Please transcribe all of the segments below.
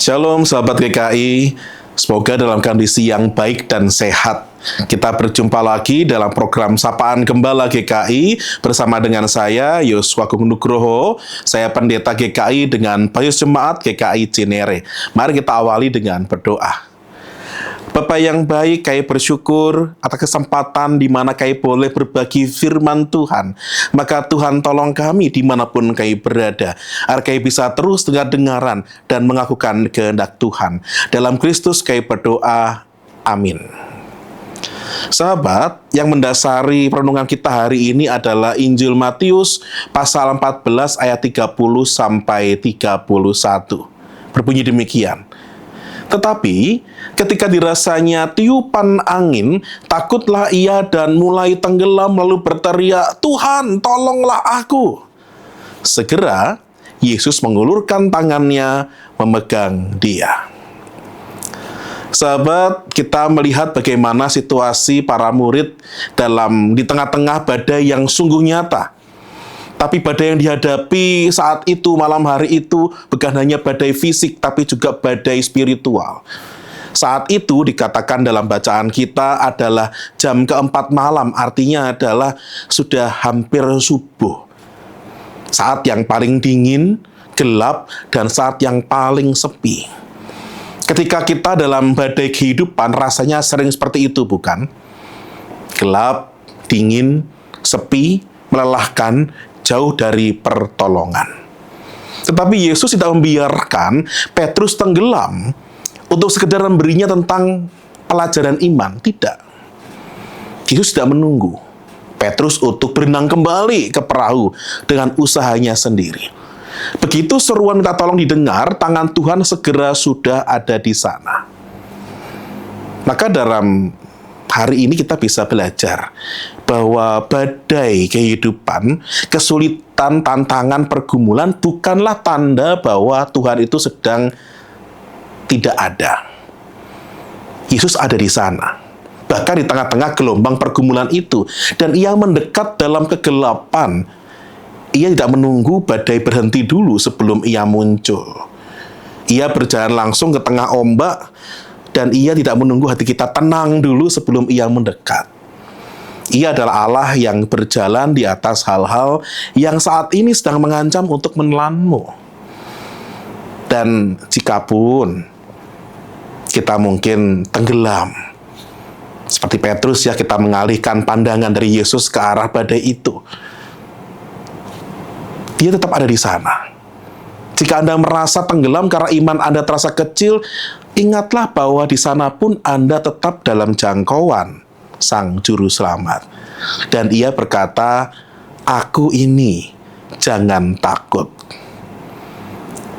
Shalom sahabat GKI, semoga dalam kondisi yang baik dan sehat. Kita berjumpa lagi dalam program Sapaan Gembala GKI bersama dengan saya, Yosua Agung Nugroho. Saya pendeta GKI dengan Payus Jemaat GKI Cinere. Mari kita awali dengan berdoa. Bapa yang baik, kami bersyukur atas kesempatan di mana kami boleh berbagi firman Tuhan. Maka Tuhan tolong kami dimanapun kami berada, agar kami bisa terus dengar-dengaran dan mengakukan kehendak Tuhan. Dalam Kristus kami berdoa, amin. Sahabat, yang mendasari perenungan kita hari ini adalah Injil Matius pasal 14 ayat 30 sampai 31. Berbunyi demikian. Tetapi ketika dirasanya tiupan angin, takutlah ia dan mulai tenggelam lalu berteriak, "Tuhan, tolonglah aku." Segera Yesus mengulurkan tangannya memegang dia. Sahabat, kita melihat bagaimana situasi para murid di tengah-tengah badai yang sungguh nyata. Tapi badai yang dihadapi saat itu, malam hari itu, bukan hanya badai fisik, tapi juga badai spiritual. Saat itu dikatakan dalam bacaan kita adalah jam keempat malam, artinya adalah sudah hampir subuh. Saat yang paling dingin, gelap, dan saat yang paling sepi. Ketika kita dalam badai kehidupan, rasanya sering seperti itu, bukan? Gelap, dingin, sepi, melelahkan, jauh dari pertolongan. Tetapi Yesus tidak membiarkan Petrus tenggelam untuk sekedar memberinya tentang pelajaran iman. Tidak. Yesus tidak menunggu Petrus untuk berenang kembali ke perahu dengan usahanya sendiri. Begitu seruan minta tolong didengar, tangan Tuhan segera sudah ada di sana. Maka dalam hari ini kita bisa belajar bahwa badai kehidupan, kesulitan, tantangan, pergumulan bukanlah tanda bahwa Tuhan itu sedang tidak ada. Yesus ada di sana, bahkan di tengah-tengah gelombang pergumulan itu, dan ia mendekat dalam kegelapan. Ia tidak menunggu badai berhenti dulu sebelum ia muncul. Ia berjalan langsung ke tengah ombak, dan ia tidak menunggu hati kita tenang dulu sebelum ia mendekat. Ia adalah Allah yang berjalan di atas hal-hal yang saat ini sedang mengancam untuk menelanmu. Dan jikapun kita mungkin tenggelam, seperti Petrus ya, kita mengalihkan pandangan dari Yesus ke arah badai itu, Dia tetap ada di sana. Jika Anda merasa tenggelam karena iman Anda terasa kecil, ingatlah bahwa di sana pun Anda tetap dalam jangkauan Sang Juru Selamat. Dan Ia berkata, "Aku ini, jangan takut."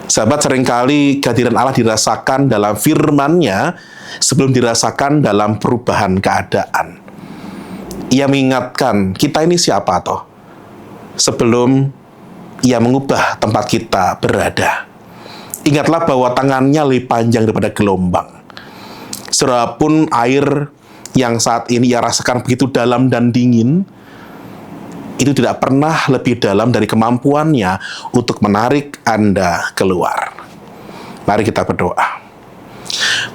Sahabat, seringkali kehadiran Allah dirasakan dalam firman-Nya sebelum dirasakan dalam perubahan keadaan. Ia mengingatkan, kita ini siapa toh? Sebelum Ia mengubah tempat kita berada. Ingatlah bahwa tangannya lebih panjang daripada gelombang. Serapun air yang saat ini ia rasakan begitu dalam dan dingin, itu tidak pernah lebih dalam dari kemampuannya untuk menarik Anda keluar. Mari kita berdoa.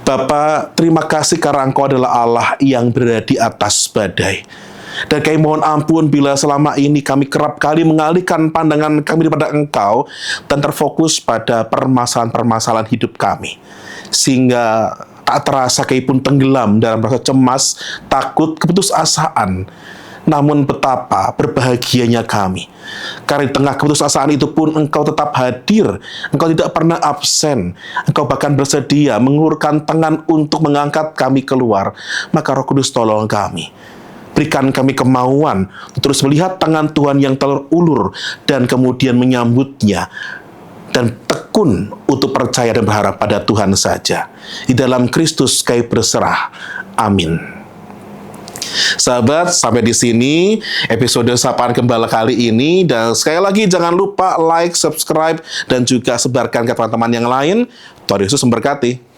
Bapa, terima kasih karena Engkau adalah Allah yang berada di atas badai. Dan kami mohon ampun bila selama ini kami kerap kali mengalihkan pandangan kami daripada Engkau dan terfokus pada permasalahan-permasalahan hidup kami. Sehingga tak terasa kami pun tenggelam dalam rasa cemas, takut, keputusasaan. Namun betapa berbahagianya kami. Karena di tengah keputusasaan itu pun Engkau tetap hadir. Engkau tidak pernah absen. Engkau bahkan bersedia mengulurkan tangan untuk mengangkat kami keluar. Maka Roh Kudus tolong kami. Berikan kami kemauan untuk terus melihat tangan Tuhan yang terulur dan kemudian menyambutnya. Dan tekun untuk percaya dan berharap pada Tuhan saja. Di dalam Kristus kami berserah. Amin. Sahabat, sampai di sini episode Sapaan Gembala kali ini. Dan sekali lagi jangan lupa like, subscribe, dan juga sebarkan ke teman-teman yang lain. Tuhan Yesus memberkati.